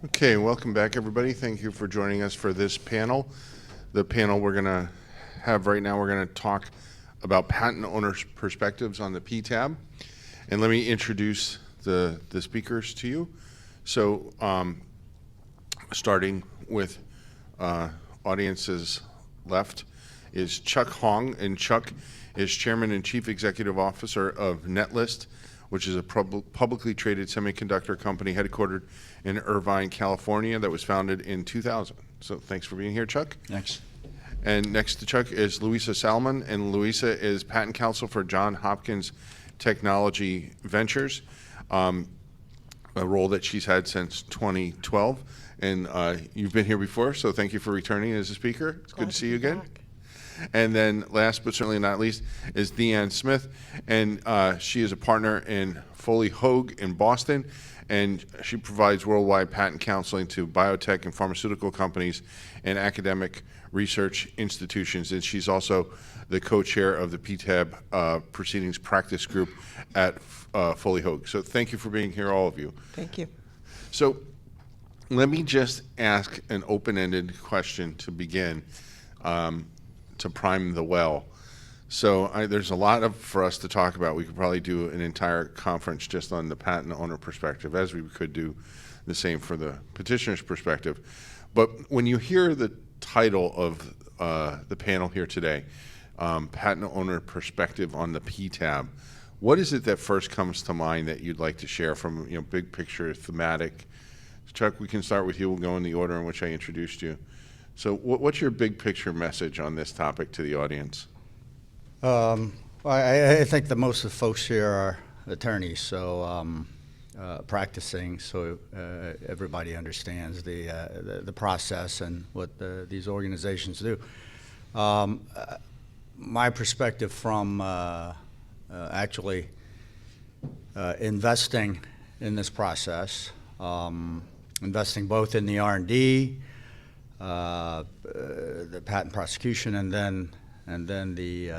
Okay, welcome back, everybody. Thank you for joining us for this panel. The panel we're going to have right now, we're going to talk about patent owners' perspectives on the PTAB. And let me introduce the speakers to you. So, starting with audience's left is Chuck Hong, and Chuck is Chairman and Chief Executive Officer of Netlist, which is a publicly traded semiconductor company headquartered in Irvine, California, that was founded in 2000. So thanks for being here, Chuck. Thanks. And next to Chuck is Louisa Salomon, and Louisa is Patent Counsel for Johns Hopkins Technology Ventures, a role that she's had since 2012. And you've been here before, so thank you for returning as a speaker. It's good to see you again. Back. And then last but certainly not least is DeAnn Smith, and she is a partner in Foley, Hoag in Boston, and she provides worldwide patent counseling to biotech and pharmaceutical companies and academic research institutions. And she's also the co-chair of the PTAB Proceedings practice group at Foley Hoag. So thank you for being here, all of you. Thank you. So let me just ask an open-ended question to begin. To prime the well. So there's a lot for us to talk about. We could probably do an entire conference just on the patent owner perspective, as we could do the same for the petitioner's perspective. But when you hear the title of the panel here today, patent owner perspective on the PTAB, what is it that first comes to mind that you'd like to share from big picture, thematic? Chuck, we can start with you. We'll go in the order in which I introduced you. So what's your big picture message on this topic to the audience? I think that most of the folks here are attorneys, so practicing, so everybody understands the process and what these organizations do. My perspective from actually investing in this process, investing both in the R&D, the patent prosecution, and then the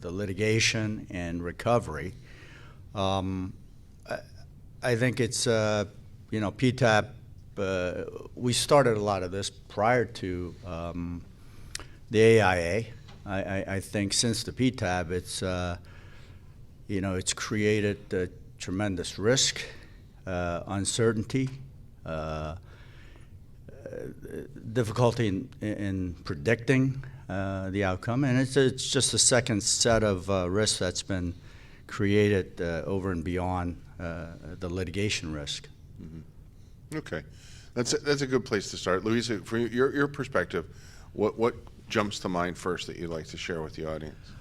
litigation and recovery. I think it's PTAB. We started a lot of this prior to the AIA. I think since the PTAB, it's created a tremendous risk, uncertainty. Difficulty in predicting the outcome, and it's just a second set of risks that's been created over and beyond the litigation risk. Mm-hmm. Okay, that's a good place to start. Louisa, from your perspective, what jumps to mind first that you'd like to share with the audience?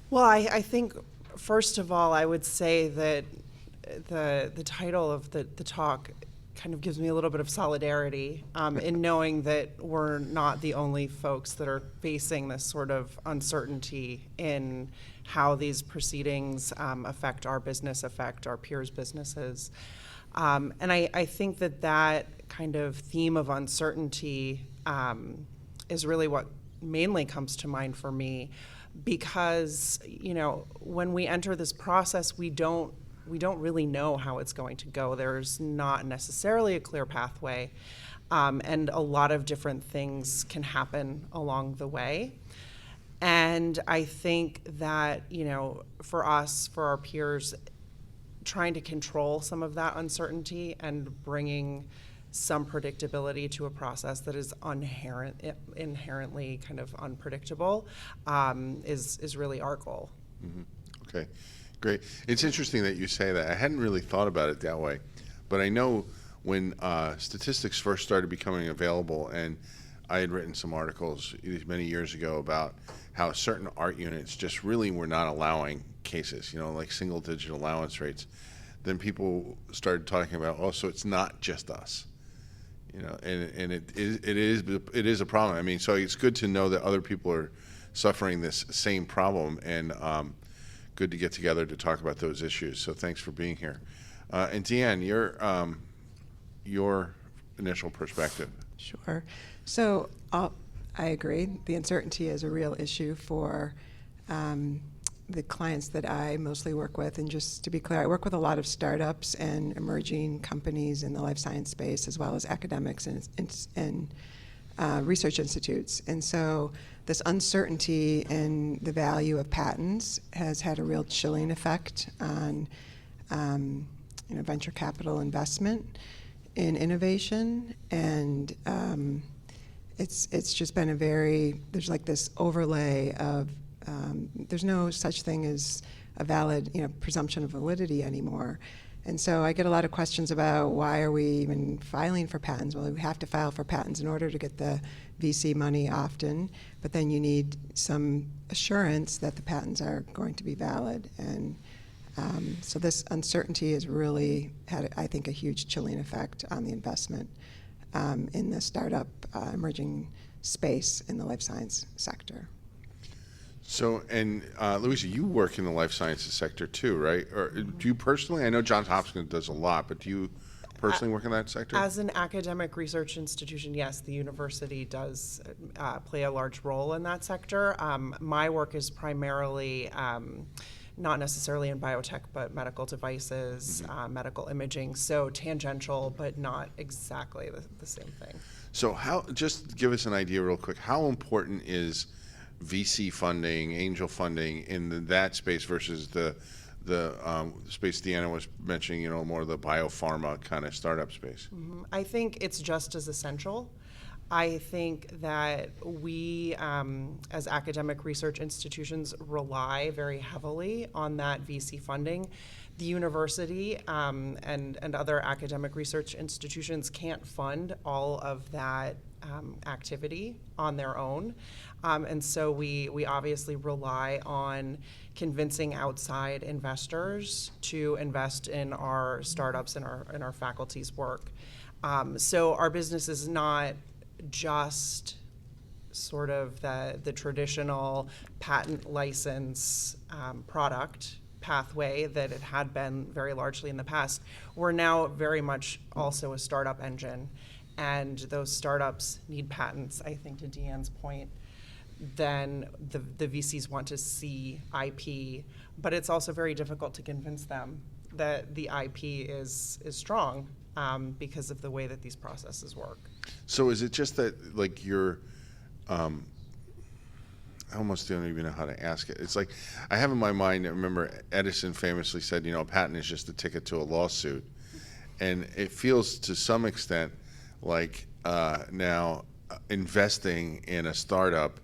Well, I think first of all, I would say that the title of the talk kind of gives me a little bit of solidarity in knowing that we're not the only folks that are facing this sort of uncertainty in how these proceedings affect our business, affect our peers' businesses. And I think that kind of theme of uncertainty is really what mainly comes to mind for me, because when we enter this process, we don't really know how it's going to go. There's not necessarily a clear pathway, and a lot of different things can happen along the way. And I think that, for us, for our peers, trying to control some of that uncertainty and bringing some predictability to a process that is inherently kind of unpredictable is really our goal. Mm-hmm. Okay. Great. It's interesting that you say that. I hadn't really thought about it that way, but I know when statistics first started becoming available, and I had written some articles many years ago about how certain art units just really were not allowing cases, like single-digit allowance rates. Then people started talking about, so it's not just us, and it is a problem. I mean, so it's good to know that other people are suffering this same problem, and good to get together to talk about those issues. So thanks for being here. And DeAnn, your initial perspective. Sure. So I agree. The uncertainty is a real issue for the clients that I mostly work with, and just to be clear, I work with a lot of startups and emerging companies in the life science space, as well as academics and research institutes. And so this uncertainty in the value of patents has had a real chilling effect on venture capital investment in innovation, and it's just been there's like this overlay of there's no such thing as a valid presumption of validity anymore. And so I get a lot of questions about why are we even filing for patents? Well, we have to file for patents in order to get the VC money often, but then you need some assurance that the patents are going to be valid. And so this uncertainty has really had, I think, a huge chilling effect on the investment in the startup emerging space in the life science sector. So, and Louisa, you work in the life sciences sector too, right? Or do you personally? I know Johns Hopkins does a lot, but do you personally work in that sector? As an academic research institution, yes, the university does play a large role in that sector. My work is primarily not necessarily in biotech, but medical devices, medical imaging, so tangential, but not exactly the same thing. So just give us an idea real quick, how important is VC funding, angel funding in that space versus the space DeAnn was mentioning, more of the biopharma kind of startup space? I think it's just as essential. I think that we, as academic research institutions, rely very heavily on that VC funding. The university and other academic research institutions can't fund all of that activity on their own. And so we obviously rely on convincing outside investors to invest in our startups and our faculty's work. So our business is not just sort of the traditional patent license product pathway that it had been very largely in the past. We're now very much also a startup engine, and those startups need patents. I think to DeAnn's point, then the VCs want to see IP, but it's also very difficult to convince them that the IP is strong because of the way that these processes work. So is it just that, like, you're, I almost don't even know how to ask it. It's like, I have in my mind, I remember Edison famously said, a patent is just a ticket to a lawsuit. And it feels to some extent like now investing in a startup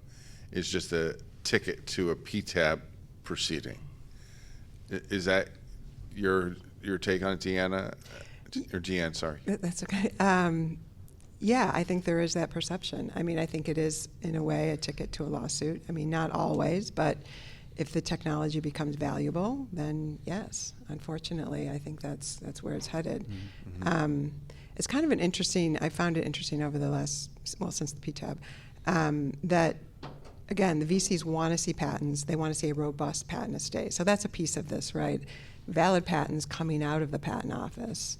is just a ticket to a PTAB proceeding. Is that your take on it, Deanna? Or DeAnn, sorry. That's okay. Yeah, I think there is that perception. I mean, I think it is, in a way, a ticket to a lawsuit. I mean, not always, but if the technology becomes valuable, then yes. Unfortunately, I think that's where it's headed. Mm-hmm. It's kind of I found it interesting over the since the PTAB, that, again, the VCs want to see patents. They want to see a robust patent estate. So that's a piece of this, right? Valid patents coming out of the patent office.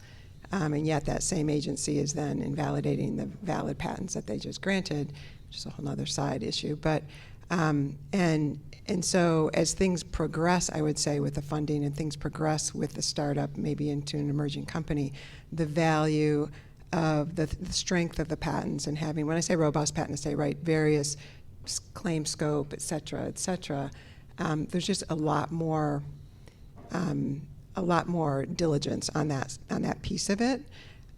And yet that same agency is then invalidating the valid patents that they just granted, which is a whole other side issue. But and so as things progress, I would say, with the funding, and things progress with the startup, maybe into an emerging company, the value of the strength of the patents and having, when I say robust patent estate, right, various claim scope, et cetera, there's just a lot more diligence on that piece of it.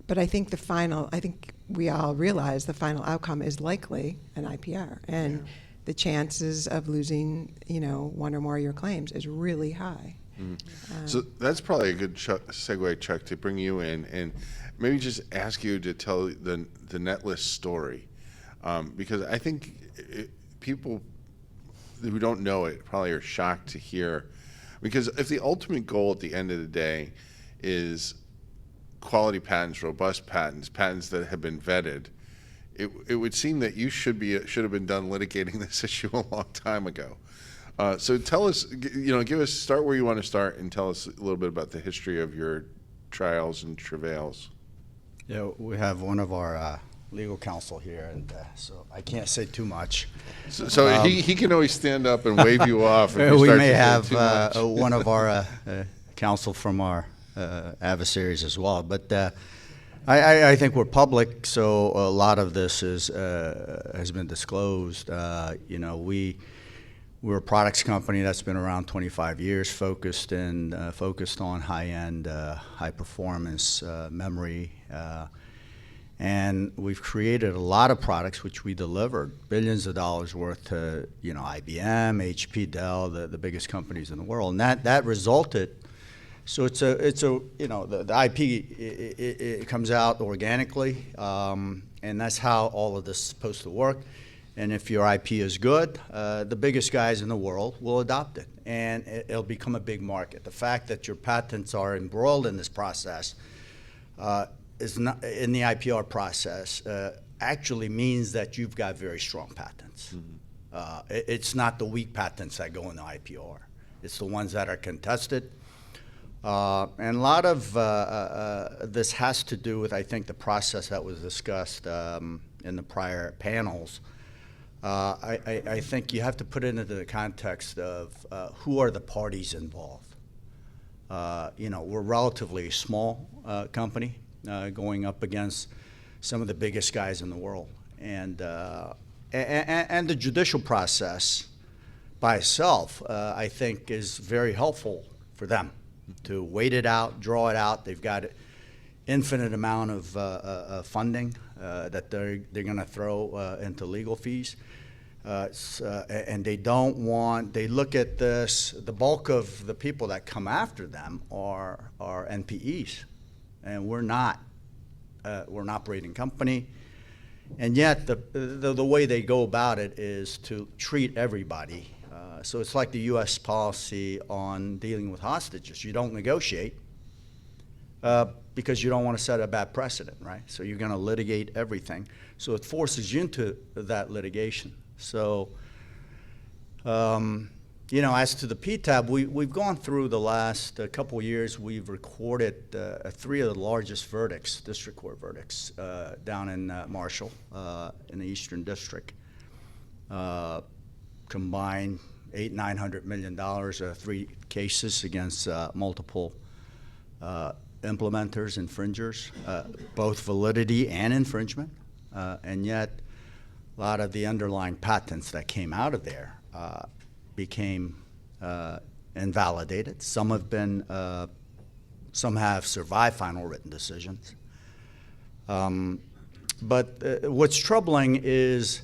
But I think we all realize the final outcome is likely an IPR, and the chances of losing, one or more of your claims is really high. So that's probably a good segue, Chuck, to bring you in and maybe just ask you to tell the Netlist story, because I think people who don't know it probably are shocked to hear. Because if the ultimate goal at the end of the day is quality patents, robust patents, patents that have been vetted, it would seem that you should have been done litigating this issue a long time ago. So tell us, start where you want to start and tell us a little bit about the history of your trials and travails. Yeah, we have one of our legal counsel here, and so I can't say too much. So he can always stand up and wave you off if you We start may to say have too much. one of our counsel from our adversaries as well, but I think we're public, so a lot of this has been disclosed. We're a products company that's been around 25 years, focused on high-end, high-performance memory, and we've created a lot of products which we delivered billions of dollars worth to IBM, HP, Dell, the biggest companies in the world, and that resulted. So it's a the IP it comes out organically, and that's how all of this is supposed to work. And if your IP is good, the biggest guys in the world will adopt it, and it'll become a big market. The fact that your patents are embroiled in this process is not in the IPR process actually means that you've got very strong patents. Mm-hmm. It's not the weak patents that go in the IPR. It's the ones that are contested. And a lot of this has to do with, I think, the process that was discussed in the prior panels. I think you have to put it into the context of who are the parties involved. We're relatively a small company going up against some of the biggest guys in the world, and the judicial process by itself, I think, is very helpful for them to wait it out, draw it out. They've got infinite amount of funding that they're going to throw into legal fees. And they look at this, the bulk of the people that come after them are NPEs, and we're not. We're an operating company, and yet the way they go about it is to treat everybody. So it's like the U.S. policy on dealing with hostages. You don't negotiate because you don't want to set a bad precedent, right? So you're going to litigate everything. So it forces you into that litigation. So, as to the PTAB, we've gone through the last couple of years. We've recorded 3 of the largest verdicts, district court verdicts, down in Marshall, in the Eastern District. Combined $800–900 million, 3 cases against multiple implementers, infringers, both validity and infringement, and yet a lot of the underlying patents that came out of there became invalidated. Some have survived final written decisions. But what's troubling is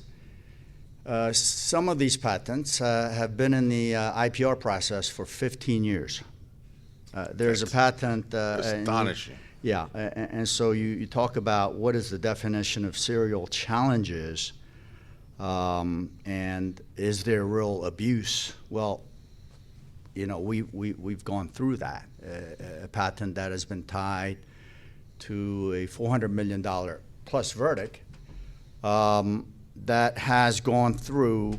some of these patents have been in the IPR process for 15 years. There's a patent. Astonishing. And so you talk about what is the definition of serial challenges, and is there real abuse? Well, we've gone through that. A patent that has been tied to a $400 million plus verdict that has gone through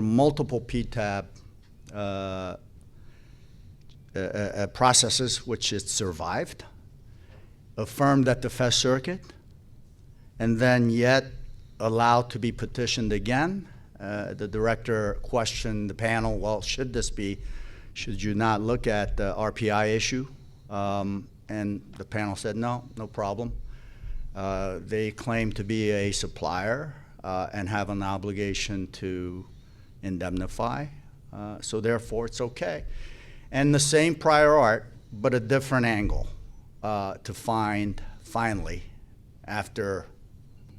multiple PTAB processes, which it survived, affirmed at the Fifth Circuit, and then yet allowed to be petitioned again. The director questioned the panel, well, should you not look at the RPI issue? And the panel said, no problem. They claim to be a supplier and have an obligation to indemnify, so therefore it's okay. And the same prior art, but a different angle to find, finally, after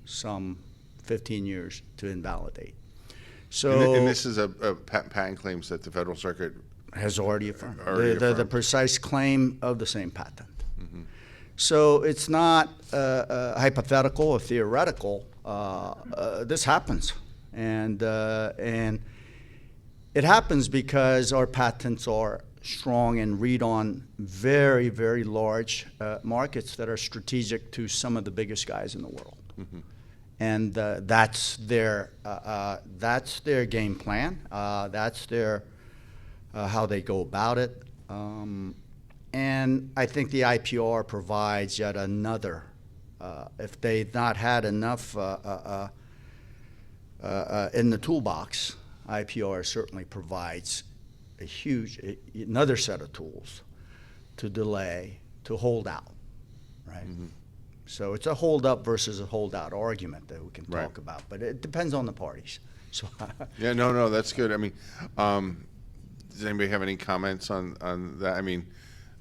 some 15 years, to invalidate. So, and this is a patent claims that the Federal Circuit has already affirmed. The The precise claim of the same patent. Mm-hmm. So it's not hypothetical or theoretical. This happens, and it happens because our patents are strong and read on very, very large markets that are strategic to some of the biggest guys in the world. Mm-hmm. And that's their game plan. That's their how they go about it. And I think the IPR provides yet another if they've not had enough in the toolbox, IPR certainly provides another set of tools to delay, to hold out, right? Mm-hmm. So it's a hold up versus a hold out argument that we can Right. talk about, but it depends on the parties. So Yeah, no, that's good. I mean, does anybody have any comments on that? I mean,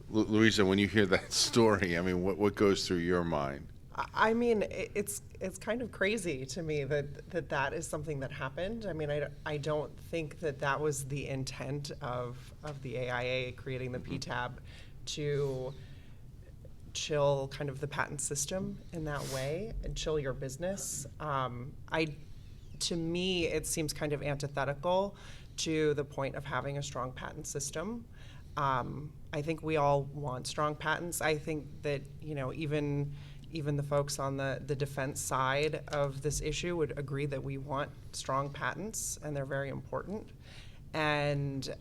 Louisa, when you hear that story, I mean, what goes through your mind? I mean, it's kind of crazy to me that is something that happened. I mean, I don't think that was the intent of the AIA creating the PTAB to chill kind of the patent system in that way and chill your business. To me, it seems kind of antithetical to the point of having a strong patent system. I think we all want strong patents. I think that, you know, even the folks on the defense side of this issue would agree that we want strong patents, and they're very important. And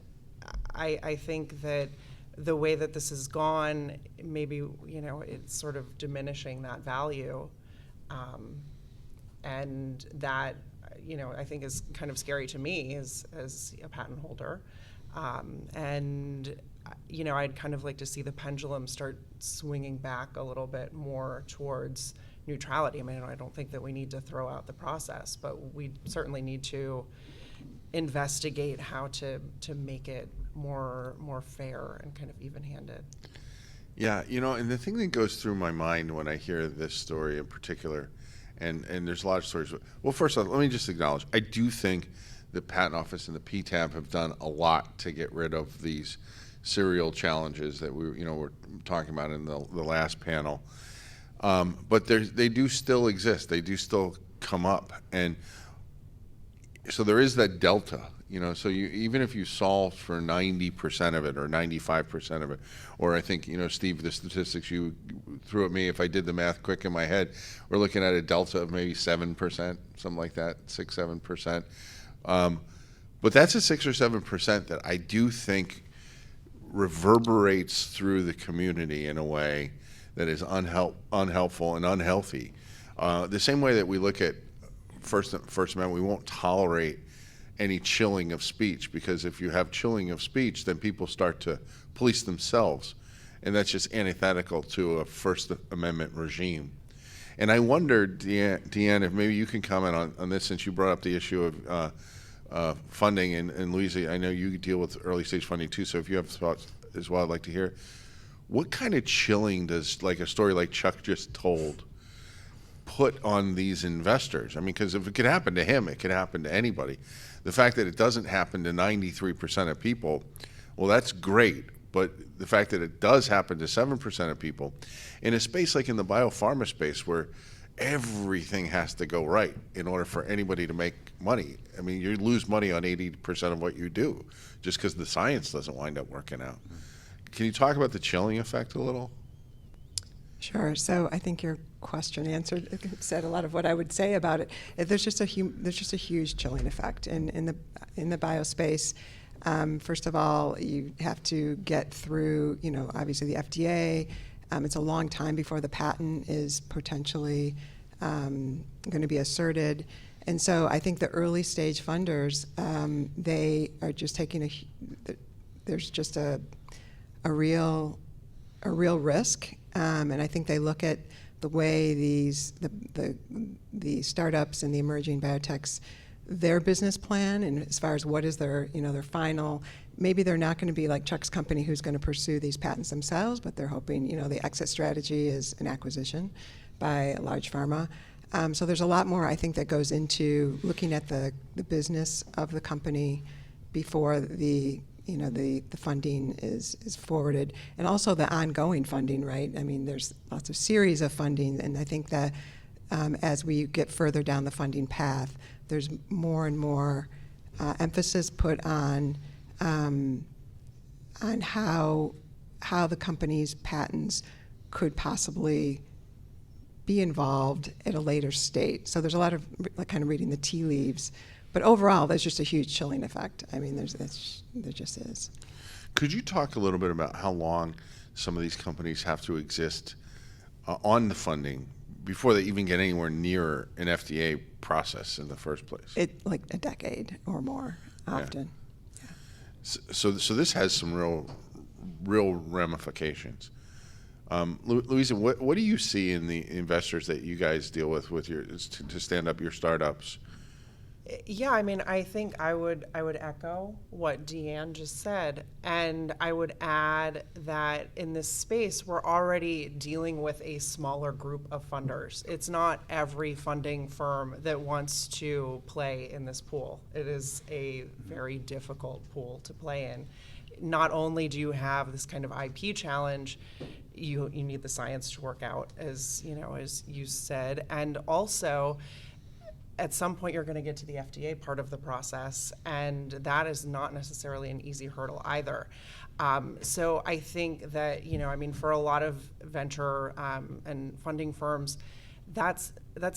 I think that the way that this has gone, maybe, you know, it's sort of diminishing that value. And that, you know, I think is kind of scary to me as a patent holder. And, you know, I'd kind of like to see the pendulum start swinging back a little bit more towards neutrality. I mean, I don't think that we need to throw out the process, but we certainly need to investigate how to make it more fair and kind of even-handed. Yeah, you know, and the thing that goes through my mind when I hear this story in particular, and there's a lot of stories. Well, first off, let me just acknowledge, I do think the Patent Office and the PTAB have done a lot to get rid of these serial challenges that we're talking about in the last panel. But they do still exist. They do still come up, and so there is that delta. You know, so even if you solve for 90% of it or 95% of it, or I think, you know, Steve, the statistics you threw at me, if I did the math quick in my head, we're looking at a delta of maybe 7%, something like that, 6-7%. But that's a 6 or 7% that I do think reverberates through the community in a way that is unhelpful and unhealthy. The same way that we look at First Amendment, we won't tolerate any chilling of speech, because if you have chilling of speech, then people start to police themselves, and that's just antithetical to a First Amendment regime. And I wondered, DeAnn, if maybe you can comment on this, since you brought up the issue of funding, and Louisa, I know you deal with early stage funding too, so if you have thoughts as well, I'd like to hear. What kind of chilling does, like a story like Chuck just told, put on these investors? I mean, because if it could happen to him, it could happen to anybody. The fact that it doesn't happen to 93% of people, well, that's great. But the fact that it does happen to 7% of people, in a space like in the biopharma space where everything has to go right in order for anybody to make money. I mean, you lose money on 80% of what you do just because the science doesn't wind up working out. Can you talk about the chilling effect a little? Sure. So I think your question said a lot of what I would say about it. There's just a huge chilling effect in the biospace. First of all, you have to get through, you know, obviously the FDA. It's a long time before the patent is potentially going to be asserted. And so I think the early stage funders, they are just taking there's just a real risk. And I think they look at the way the startups and the emerging biotechs, their business plan, and as far as what is their final, maybe they're not going to be like Chuck's company who's going to pursue these patents themselves, but they're hoping, the exit strategy is an acquisition by a large pharma. So there's a lot more, I think, that goes into looking at the business of the company before the funding is forwarded, and also the ongoing funding, right? I mean, there's lots of series of funding, and I think that as we get further down the funding path, there's more and more emphasis put on how the company's patents could possibly be involved at a later state. So there's a lot of kind of reading the tea leaves. But overall, there's just a huge chilling effect. I mean, there just is. Could you talk a little bit about how long some of these companies have to exist on the funding before they even get anywhere near an FDA process in the first place. Like a decade or more often. So this has some real ramifications. Louisa, what do you see in the investors that you guys deal with your to stand up your startups? Yeah, I mean, I think I would echo what DeAnn just said, and I would add that in this space, we're already dealing with a smaller group of funders. It's not every funding firm that wants to play in this pool. It is a very difficult pool to play in. Not only do you have this kind of IP challenge, you need the science to work out, as you said, and also, at some point, you're going to get to the FDA part of the process, and that is not necessarily an easy hurdle either. So I think that, for a lot of venture and funding firms, that's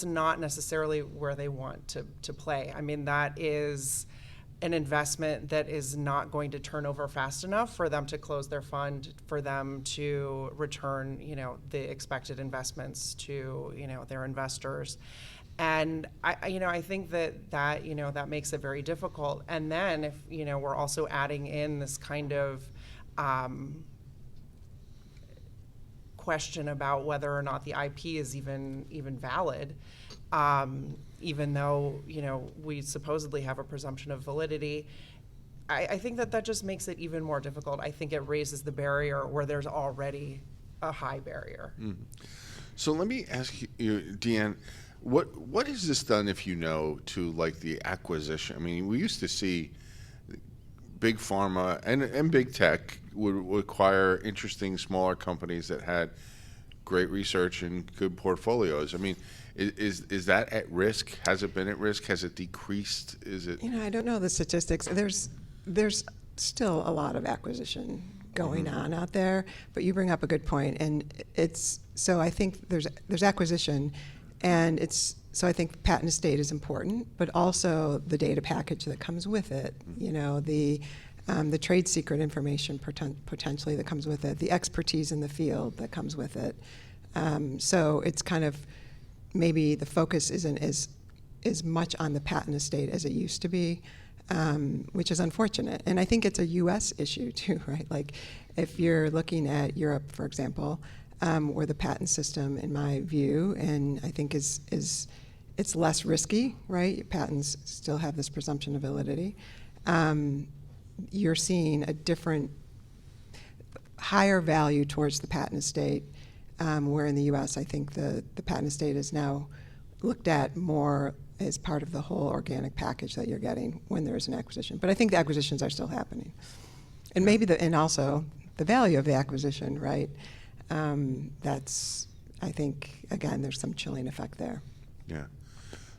not necessarily where they want to play. I mean, that is an investment that is not going to turn over fast enough for them to close their fund, for them to return, the expected investments to, their investors. And I think that makes it very difficult. And then if, we're also adding in this kind of question about whether or not the IP is even valid, even though, we supposedly have a presumption of validity. I think that just makes it even more difficult. I think it raises the barrier where there's already a high barrier. Mm-hmm. So let me ask you, DeAnn, what has this done, if you know, to like the acquisition? I mean, we used to see big pharma and big tech would acquire interesting smaller companies that had great research and good portfolios. I mean, is that at risk? Has it been at risk? Has it decreased? Is it? I don't know the statistics. There's still a lot of acquisition going on out there, but you bring up a good point, and so I think there's acquisition. And so I think patent estate is important, but also the data package that comes with it, the trade secret information potentially that comes with it, the expertise in the field that comes with it. So it's kind of, maybe the focus isn't as much on the patent estate as it used to be, which is unfortunate. And I think it's a US issue too, right? Like if you're looking at Europe, for example, where the patent system, in my view, and I think it's less risky, right? Patents still have this presumption of validity. You're seeing a different, higher value towards the patent estate, where in the U.S. I think the patent estate is now looked at more as part of the whole organic package that you're getting when there is an acquisition. But I think the acquisitions are still happening, and maybe and also the value of the acquisition, right? That's, I think, again, there's some chilling effect there. Yeah.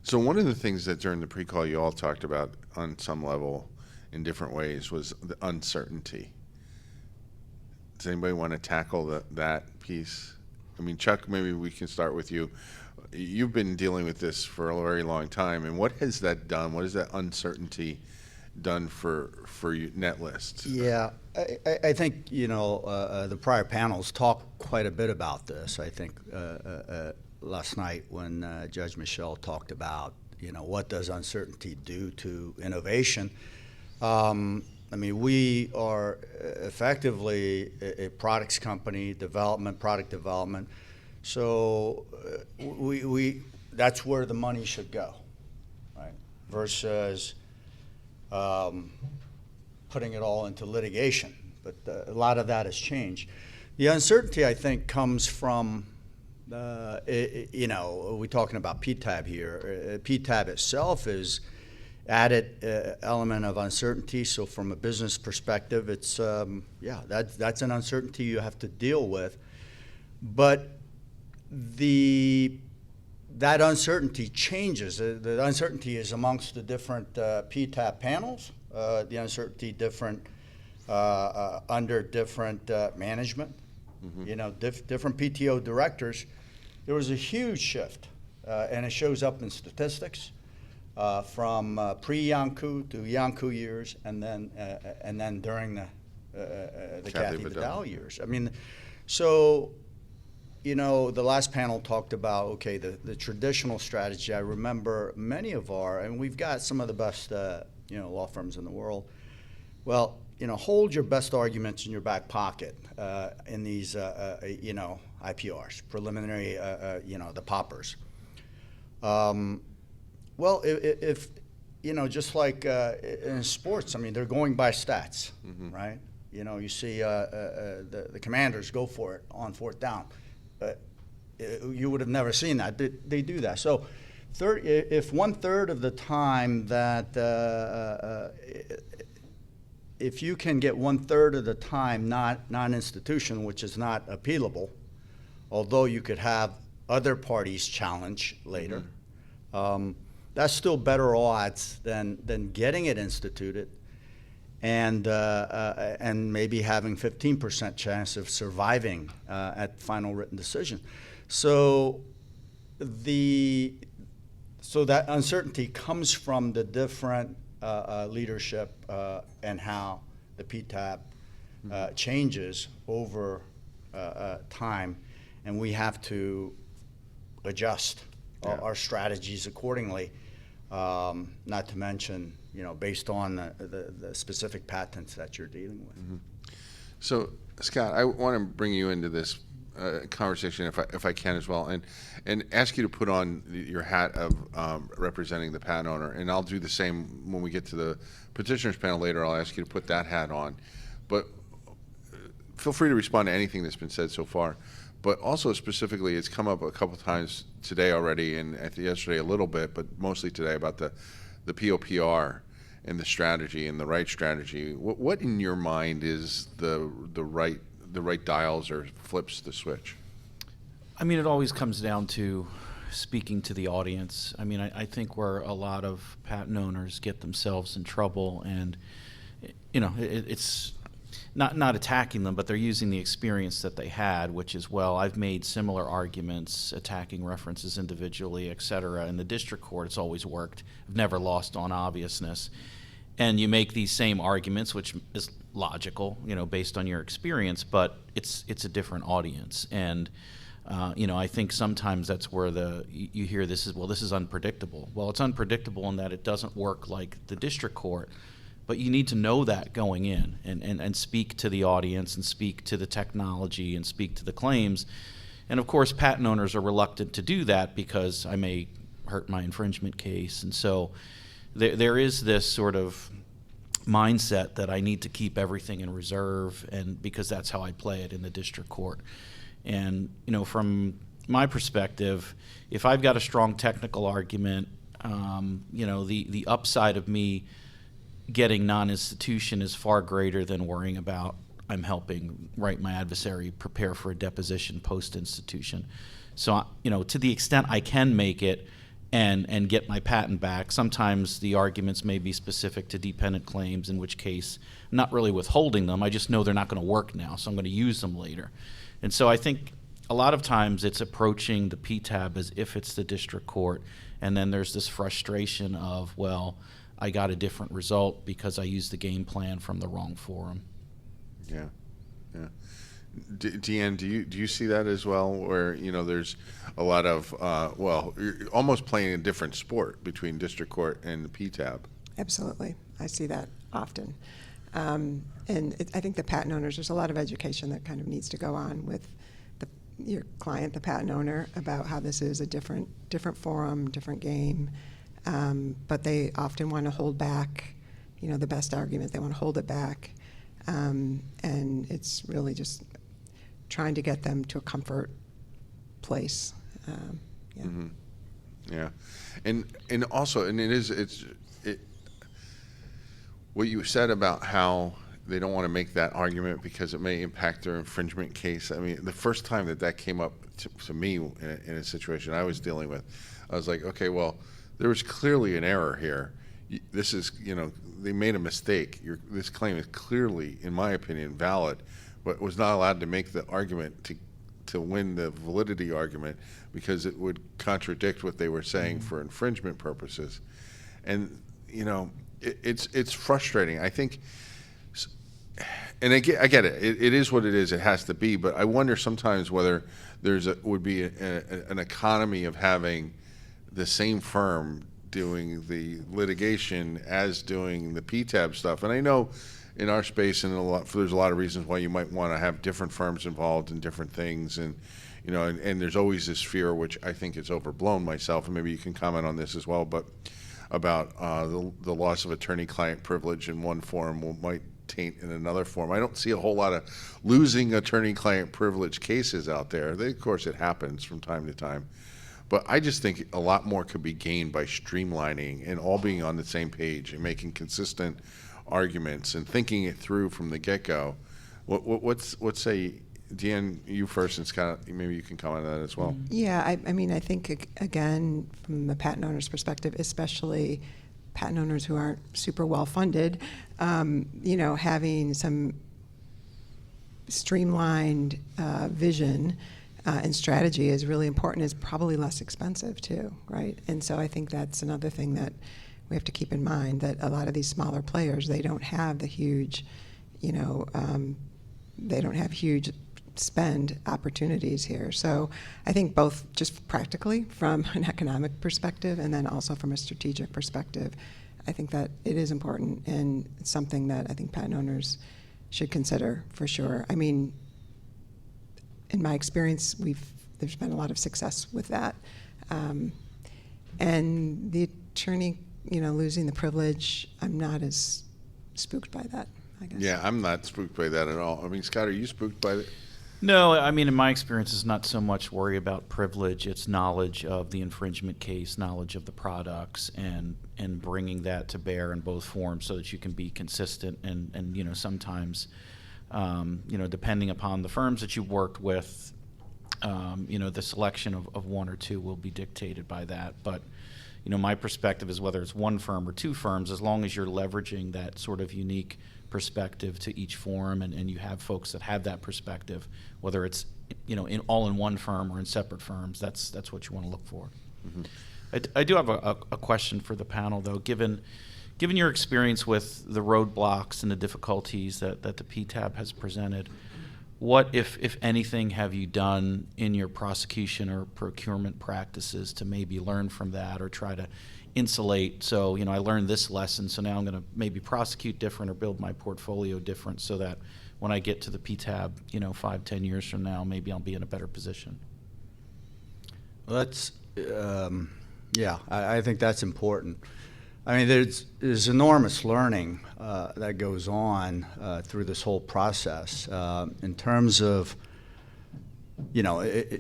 So one of the things that during the pre-call you all talked about on some level in different ways was the uncertainty. Does anybody want to tackle that piece? I mean, Chuck, maybe we can start with you. You've been dealing with this for a very long time, and what has that done? What has that uncertainty done for you, Netlist? Yeah, I think, the prior panels talked quite a bit about this. I think last night when Judge Michel talked about, what does uncertainty do to innovation? I mean, we are effectively a products company, product development. So that's where the money should go, right? Versus putting it all into litigation. But a lot of that has changed. The uncertainty, I think, comes from, we're talking about PTAB here. PTAB itself is added element of uncertainty. So from a business perspective, it's, that's an uncertainty you have to deal with. But that uncertainty changes. The uncertainty is amongst the different PTAB panels, the uncertainty different under different management. Different PTO directors. There was a huge shift, and it shows up in statistics from pre-Iancu to Iancu years, and then during the Kathy Vidal years. I mean, so the last panel talked about, okay, the traditional strategy. I remember many of and we've got some of the best, law firms in the world. Well, hold your best arguments in your back pocket in these, IPRs, preliminary, the poppers. Well, if just like in sports, I mean, they're going by stats, right? You see the Commanders go for it on fourth down. You would have never seen that. They do that. So if 1/3 of the time that if you can get 1/3 of the time non-institutional, which is not appealable, although you could have other parties challenge later, that's still better odds than getting it instituted and maybe having 15% chance of surviving at final written decision. So that uncertainty comes from the different leadership and how the PTAB changes over time, and we have to adjust our strategies accordingly. Not to mention, based on the specific patents that you're dealing with. So, Scott, I want to bring you into this conversation if I can as well, and ask you to put on your hat of representing the patent owner, and I'll do the same when we get to the petitioners panel later. I'll ask you to put that hat on, but feel free to respond to anything that's been said so far. But also specifically, it's come up a couple times today already, and yesterday a little bit, but mostly today, about the POPR and the strategy and the right strategy. What in your mind is the right dials or flips the switch? I mean, it always comes down to speaking to the audience. I mean, I think where a lot of patent owners get themselves in trouble, and it's not attacking them, but they're using the experience that they had, which is, well, I've made similar arguments attacking references individually, et cetera. In the district court, it's always worked. I've never lost on obviousness. And you make these same arguments, which is logical, based on your experience, but it's a different audience. And I think sometimes that's where you hear this is unpredictable. Well, it's unpredictable in that it doesn't work like the district court. But you need to know that going in and speak to the audience and speak to the technology and speak to the claims. And of course, patent owners are reluctant to do that because I may hurt my infringement case. And so there is this sort of mindset that I need to keep everything in reserve, and because that's how I play it in the district court. And from my perspective, if I've got a strong technical argument, the upside of me getting non-institution is far greater than worrying about I'm helping my adversary prepare for a deposition post-institution. So, to the extent I can make it and get my patent back, sometimes the arguments may be specific to dependent claims, in which case I'm not really withholding them. I just know they're not going to work now, so I'm going to use them later. And so I think a lot of times it's approaching the PTAB as if it's the district court, and then there's this frustration of, well, I got a different result because I used the game plan from the wrong forum. Yeah. DeAnn, do you see that as well, where there's a lot of you're almost playing a different sport between district court and the PTAB? Absolutely, I see that often, and I think the patent owners, there's a lot of education that kind of needs to go on with your client, the patent owner, about how this is a different forum, different game. But they often want to hold back, the best argument. They want to hold it back, and it's really just trying to get them to a comfort place. Yeah. Mm-hmm. Yeah, and also, and it's what you said about how they don't want to make that argument because it may impact their infringement case. I mean, the first time that came up to me in a situation I was dealing with, I was like, okay, well, there was clearly an error here. This is, they made a mistake. This claim is clearly, in my opinion, valid, but was not allowed to make the argument to win the validity argument because it would contradict what they were saying for infringement purposes. And, it's frustrating. I think, And I get it. It is what it is. It has to be. But I wonder sometimes whether would be an economy of having the same firm doing the litigation as doing the PTAB stuff. And I know in our space, and there's a lot of reasons why you might want to have different firms involved in different things, and and there's always this fear, which I think is overblown myself, and maybe you can comment on this as well, but about the loss of attorney-client privilege in one form might taint in another form. I don't see a whole lot of losing attorney-client privilege cases out there. Of course, it happens from time to time. But I just think a lot more could be gained by streamlining and all being on the same page and making consistent arguments and thinking it through from the get-go. What's say, DeAnn, you first, and Scott, maybe you can comment on that as well. Yeah, I mean, I think, again, from the patent owner's perspective, especially patent owners who aren't super well-funded, having some streamlined vision and strategy is really important. Is probably less expensive too, right? And so I think that's another thing that we have to keep in mind, that a lot of these smaller players, they don't have the huge, they don't have huge spend opportunities here. So I think both just practically from an economic perspective and then also from a strategic perspective, I think that it is important, and it's something that I think patent owners should consider for sure. I mean, in my experience, there's been a lot of success with that. And the attorney, losing the privilege, I'm not as spooked by that, I guess. Yeah, I'm not spooked by that at all. I mean, Scott, are you spooked by it? No, I mean, in my experience, it's not so much worry about privilege. It's knowledge of the infringement case, knowledge of the products, and bringing that to bear in both forms so that you can be consistent. And sometimes, depending upon the firms that you worked with, the selection of one or two will be dictated by that. But, my perspective is whether it's one firm or two firms, as long as you're leveraging that sort of unique perspective to each form, and you have folks that have that perspective, whether it's all in one firm or in separate firms, that's what you want to look for. Mm-hmm. I do have a question for the panel, though. Given your experience with the roadblocks and the difficulties that the PTAB has presented, what, if anything, have you done in your prosecution or procurement practices to maybe learn from that or try to insulate? So, I learned this lesson, so now I'm going to maybe prosecute different or build my portfolio different so that when I get to the PTAB, 5-10 years from now, maybe I'll be in a better position. Well, that's, I think that's important. I mean, there's enormous learning that goes on through this whole process in terms of,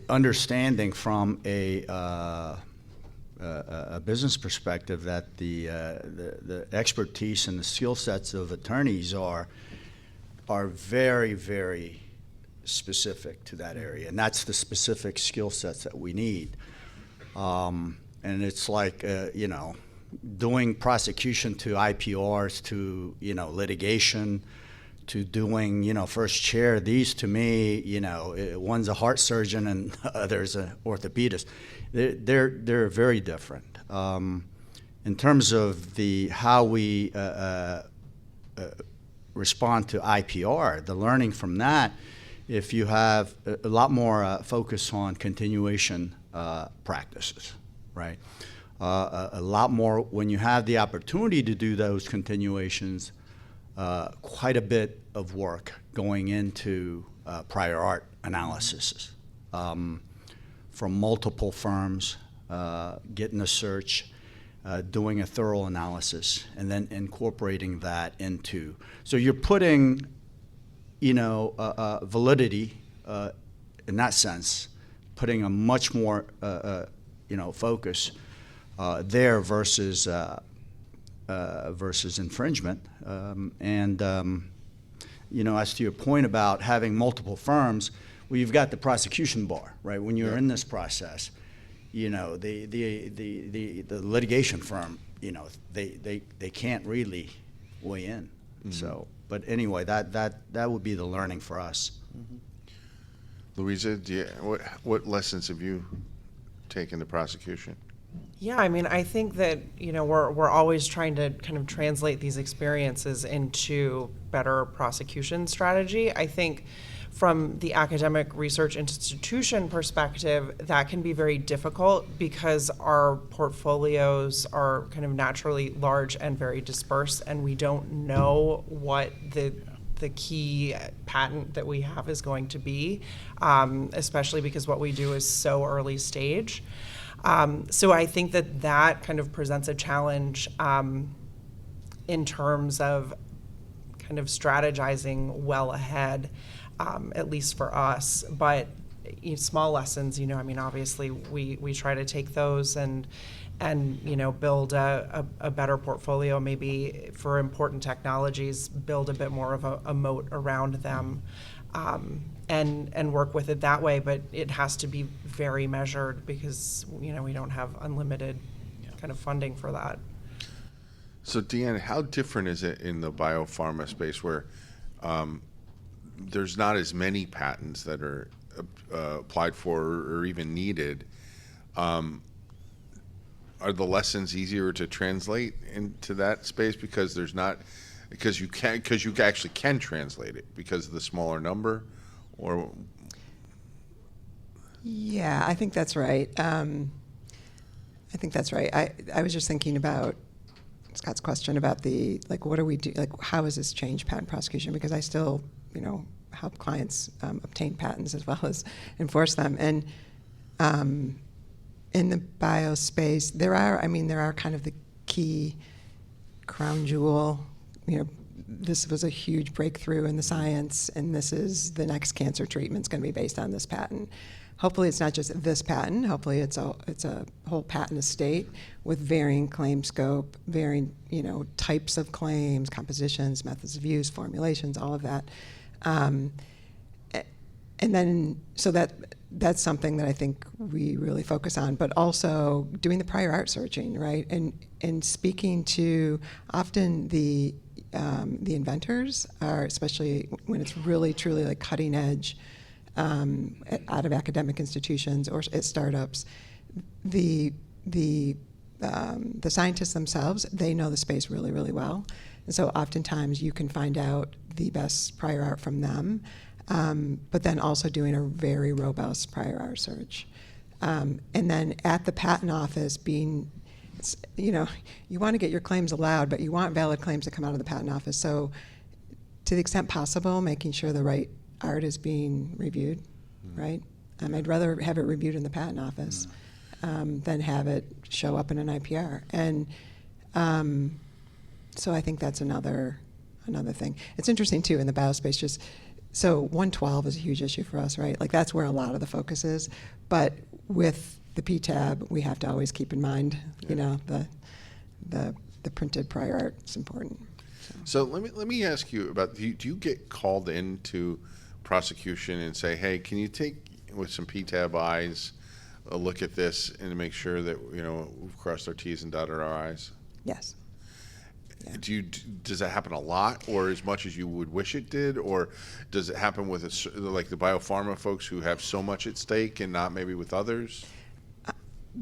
understanding from a business perspective that the expertise and the skill sets of attorneys are very, very specific to that area, and that's the specific skill sets that we need. And it's like doing prosecution to IPRs to litigation to doing first chair. These to me, one's a heart surgeon and other's an orthopedist. They're very different. In terms of how we respond to IPR, the learning from that, if you have a lot more focus on continuation practices, right? A lot more when you have the opportunity to do those continuations, quite a bit of work going into prior art analysis from multiple firms, getting a search, doing a thorough analysis, and then incorporating that into. So you're putting, validity in that sense, putting a much more, focus there versus infringement. As to your point about having multiple firms, well, you've got the prosecution bar, right? When you're in this process, the litigation firm, they can't really weigh in. Mm-hmm. So, but anyway, that would be the learning for us. Mm-hmm. Louisa, what lessons have you taken to prosecution? Yeah, I mean, I think that, we're always trying to kind of translate these experiences into better prosecution strategy. I think from the academic research institution perspective, that can be very difficult because our portfolios are kind of naturally large and very dispersed, and we don't know what the key patent that we have is going to be, especially because what we do is so early stage. So I think that kind of presents a challenge in terms of kind of strategizing well ahead, at least for us. But small lessons, I mean, obviously we try to take those and build a better portfolio, maybe for important technologies, build a bit more of a moat around them. And work with it that way, but it has to be very measured because we don't have unlimited kind of funding for that. So DeAnn, how different is it in the biopharma space where there's not as many patents that are applied for or even needed? Are the lessons easier to translate into that space because you actually can translate it because of the smaller number? Or Yeah, I think that's right. I was just thinking about Scott's question about what do we do? How has this changed patent prosecution? Because I still, help clients obtain patents as well as enforce them. And in the bio space, there are kind of the key crown jewel, this was a huge breakthrough in the science, and this is the next cancer treatment's going to be based on this patent. Hopefully it's not just this patent. Hopefully it's a whole patent estate with varying claim scope, varying types of claims, compositions, methods of use, formulations, all of that. And then so that's something that I think we really focus on, but also doing the prior art searching, right? And speaking to often the inventors are, especially when it's really truly like cutting edge out of academic institutions or at startups, the scientists themselves, they know the space really, really well. And so oftentimes you can find out the best prior art from them, but then also doing a very robust prior art search. And then at the patent office you want to get your claims allowed, but you want valid claims to come out of the patent office. So to the extent possible, making sure the right art is being reviewed, right? I'd rather have it reviewed in the patent office than have it show up in an IPR. And so I think that's another thing. It's interesting, too, in the biospace, so 112 is a huge issue for us, right? Like that's where a lot of the focus is. But with the PTAB, we have to always keep in mind, the printed prior art is important. So let me ask you about, do you get called into prosecution and say, hey, can you take, with some PTAB eyes, a look at this and make sure that, we've crossed our T's and dotted our I's? Yes. Yeah. Does that happen a lot, or as much as you would wish it did, or does it happen with like the biopharma folks who have so much at stake and not maybe with others?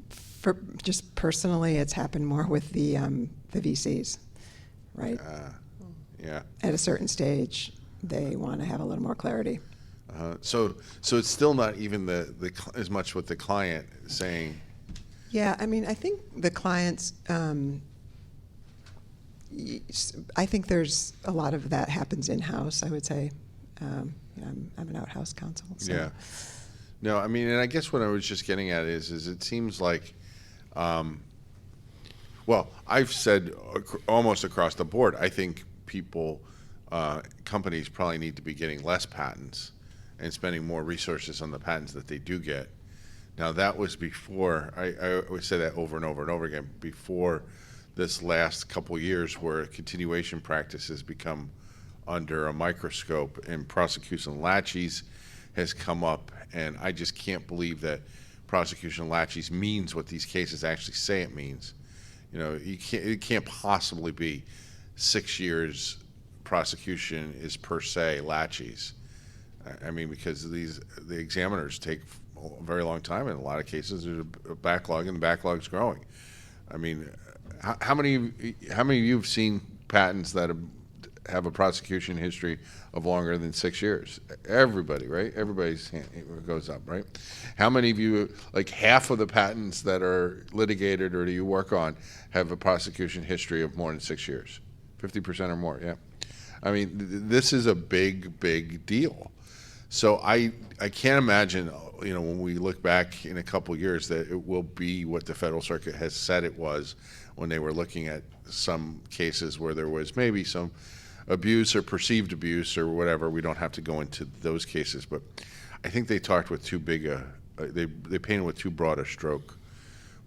For just personally, it's happened more with the VCs, right? Yeah. At a certain stage, they want to have a little more clarity. So it's still not even as much with the client saying. Yeah, I mean, I think the clients. I think there's a lot of that happens in-house, I would say. I'm an out-house counsel. So. Yeah. No, I mean, and I guess what I was just getting at is it seems like, well, I've said almost across the board, I think companies probably need to be getting less patents and spending more resources on the patents that they do get. Now, that was before, I always say that over and over and over again, before this last couple years where continuation practice has become under a microscope and prosecution laches has come up, and I just can't believe that prosecution laches means what these cases actually say it means. It can't possibly be 6 years prosecution is per se laches. I mean, because the examiners take a very long time. In a lot of cases, there's a backlog, and the backlog's growing. I mean, how many of you have seen patents that have a prosecution history of longer than 6 years? Everybody, right? Everybody's hand goes up, right? How many of you, like half of the patents that are litigated or do you work on, have a prosecution history of more than 6 years? 50% or more, yeah. I mean, this is a big, big deal. So I can't imagine, when we look back in a couple years, that it will be what the Federal Circuit has said it was when they were looking at some cases where there was maybe some abuse or perceived abuse or whatever. We don't have to go into those cases, but I think they talked with too big they painted with too broad a stroke.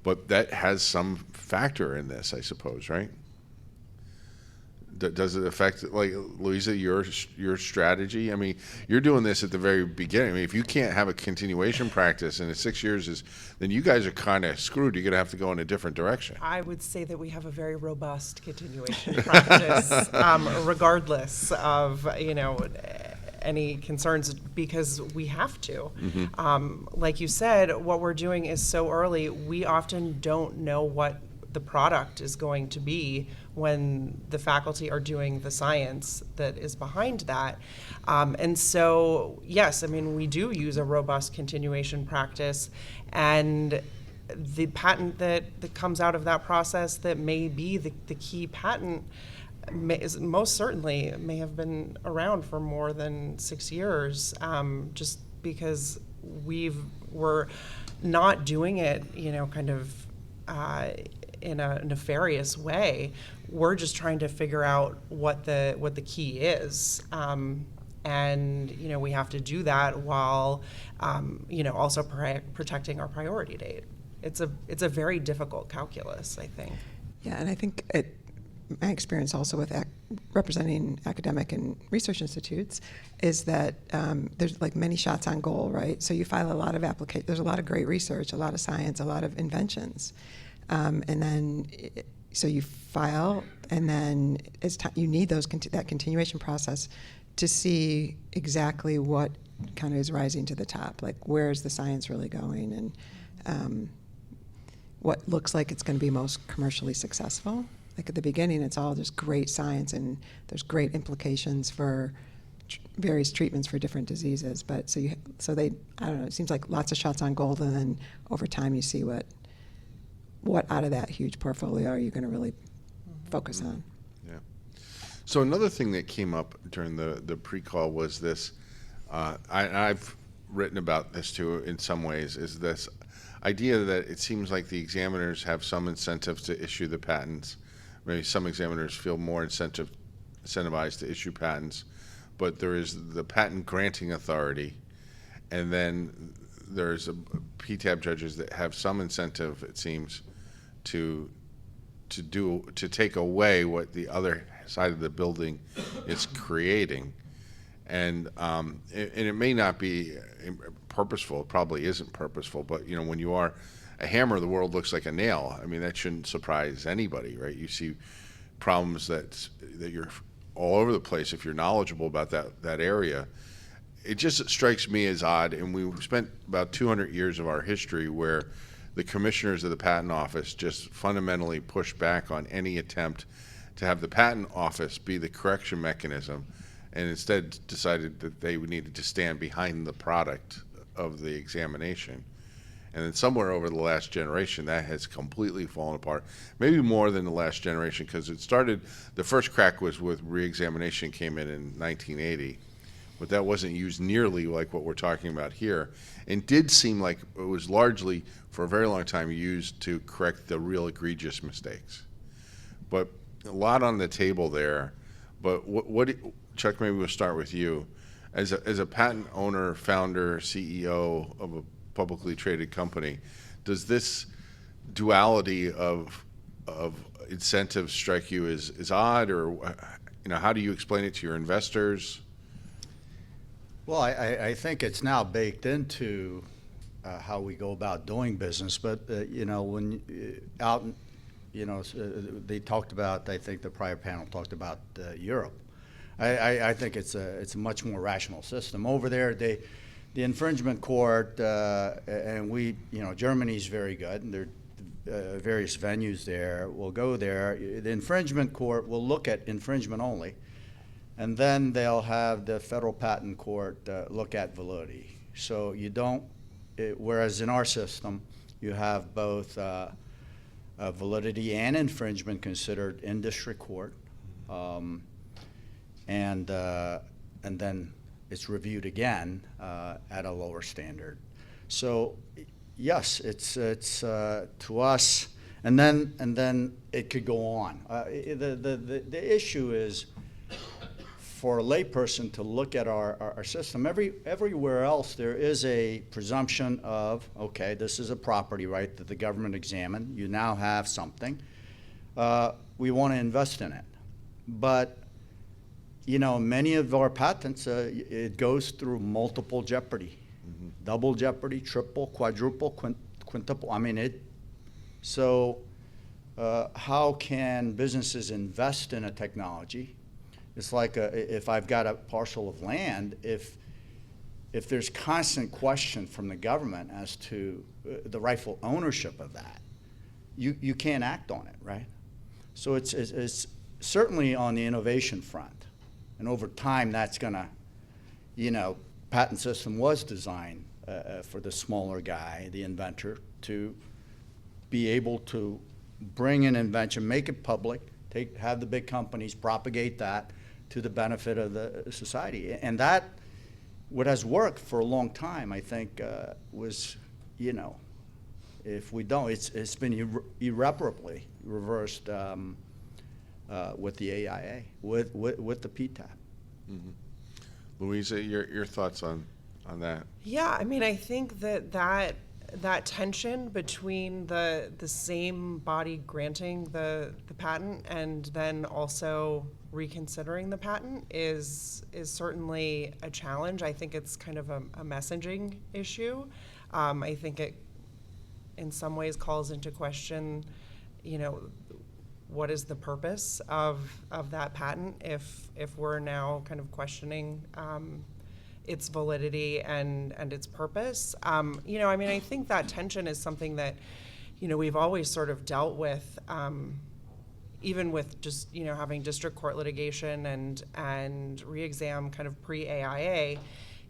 But that has some factor in this, I suppose, right? Does it affect, like, Louisa, your strategy? I mean, you're doing this at the very beginning. I mean, if you can't have a continuation practice and 6 years then you guys are kind of screwed. You're going to have to go in a different direction. I would say that we have a very robust continuation practice, regardless of, any concerns, because we have to. Like you said, what we're doing is so early, we often don't know what the product is going to be when the faculty are doing the science that is behind that. And so, yes, I mean, we do use a robust continuation practice, and the patent that comes out of that process that may be the key patent most certainly may have been around for more than 6 years, just because we're not doing it, kind of in a nefarious way. We're just trying to figure out what the key is, and we have to do that while also protecting our priority date. It's a very difficult calculus, I think. Yeah, and I think my experience also with representing academic and research institutes is that there's like many shots on goal, right? So you file a lot of there's a lot of great research, a lot of science, a lot of inventions. And then, so you file, and then you need that continuation process to see exactly what kind of is rising to the top, like where is the science really going, and what looks like it's going to be most commercially successful. Like at the beginning, it's all just great science, and there's great implications for various treatments for different diseases. But I don't know, it seems like lots of shots on goal, and then over time you see what out of that huge portfolio are you going to really focus on. Yeah. So another thing that came up during the pre-call was this, I've written about this too in some ways, is this idea that it seems like the examiners have some incentive to issue the patents. Maybe some examiners feel more incentivized to issue patents, but there is the patent granting authority, and then there's PTAB judges that have some incentive, it seems, to take away what the other side of the building is creating, and it may not be purposeful. It probably isn't purposeful, but when you are a hammer, the world looks like a nail. I mean, that shouldn't surprise anybody, right? You see problems that you're all over the place if you're knowledgeable about that area. It just strikes me as odd, and we've spent about 200 years of our history where the commissioners of the patent office just fundamentally pushed back on any attempt to have the patent office be the correction mechanism, and instead decided that they needed to stand behind the product of the examination. And then somewhere over the last generation, that has completely fallen apart. Maybe more than the last generation, because the first crack was with re-examination came in 1980. But that wasn't used nearly like what we're talking about here, and did seem like it was largely, for a very long time, used to correct the real egregious mistakes. But a lot on the table there. But Chuck, maybe we'll start with you. As a patent owner, founder, CEO of a publicly traded company, does this duality of incentives strike you as odd, or how do you explain it to your investors? Well, I think it's now baked into how we go about doing business. But when they talked about, I think the prior panel talked about Europe. I think it's a much more rational system over there. the infringement court, and Germany's very good, and there are various venues there. We'll go there. The infringement court will look at infringement only, and then they'll have the federal patent court look at validity. So you don't, whereas in our system, you have both validity and infringement considered in district court, and then it's reviewed again at a lower standard. So yes, it's to us, and then it could go on. The issue is for a layperson to look at our system. Everywhere else there is a presumption of, okay, this is a property right that the government examined. You now have something. We want to invest in it, but many of our patents, it goes through multiple jeopardy, double jeopardy, triple, quadruple, quintuple. I mean, so how can businesses invest in a technology? It's like if I've got a parcel of land, if there's constant question from the government as to the rightful ownership of that, you can't act on it, right? So it's certainly on the innovation front. And over time, that's going to, patent system was designed for the smaller guy, the inventor, to be able to bring an invention, make it public, have the big companies propagate that to the benefit of the society. And that, what has worked for a long time, I think, was, if we don't, it's been irreparably reversed with the AIA, with the PTAB. Mm-hmm. Louisa, your thoughts on that? Yeah, I mean, I think that tension between the same body granting the patent and then also reconsidering the patent is certainly a challenge. I think it's kind of a messaging issue. I think it, in some ways, calls into question, what is the purpose of that patent if we're now kind of questioning its validity and its purpose. I mean, I think that tension is something that, we've always sort of dealt with, even with just, having district court litigation and re-exam kind of pre-AIA.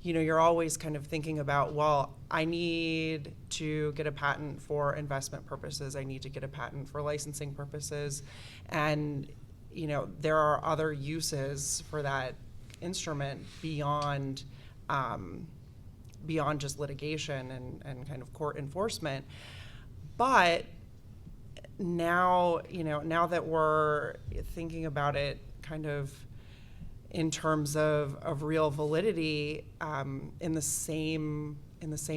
You're always kind of thinking about, well, I need to get a patent for investment purposes. I need to get a patent for licensing purposes. And, there are other uses for that instrument beyond just litigation and kind of court enforcement. But now, now that we're thinking about it kind of in terms of real validity in the same